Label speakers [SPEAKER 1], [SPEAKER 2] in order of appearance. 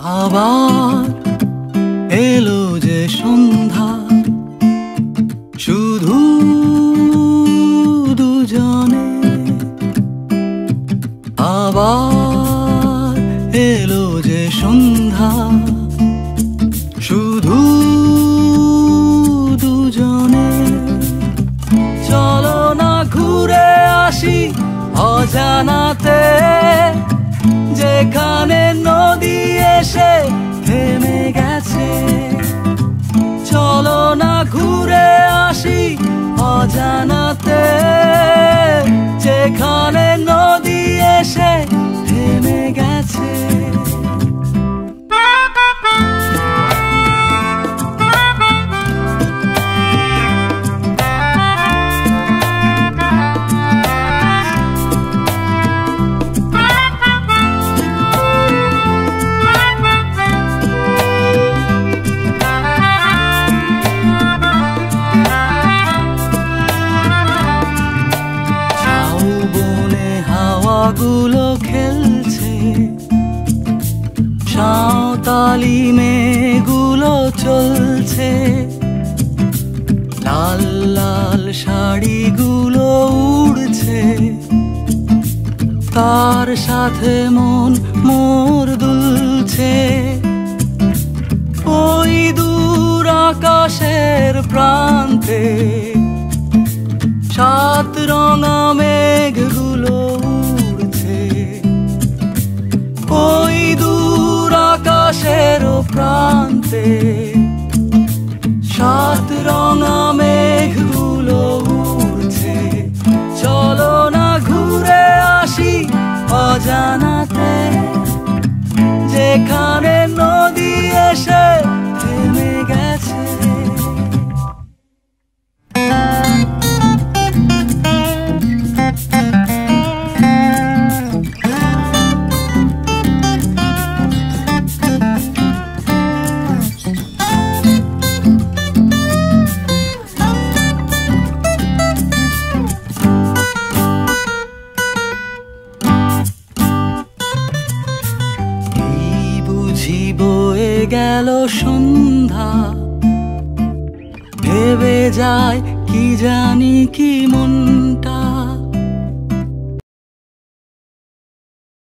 [SPEAKER 1] আবার এলো যে সন্ধ্যা, শুধু দুজনে। আবার এলো যে সন্ধ্যা, শুধু দুজনে। চলো না ঘুরে আসি অজানাতে, যেখানে নদী এসে থেমে গেছে। চলো না ঘুরে আসি অজানাতে, যেখানে নদী এসে থেমে গেছে। গুলো খেলছে, সাঁওতালি মেয়েগুলো চলছে, লাল লাল শাড়িগুলো উড়ছে, তার সাথে মন মোর দুলছে। ওই দূর আকাশের প্রান্তে সাত রঙা মেঘগুলো উড়ছে। ওই দূর আকাশের প্রান্তে সাত রঙা মেঘগুলো উড়ছে। চলো না ঘুরে আসি অজানাতে, যেখানে নদী এসে থেমে গেছে। বয়ে গেল সন্ধ্যা, ভেবে যায় কি জানি কি মনটা।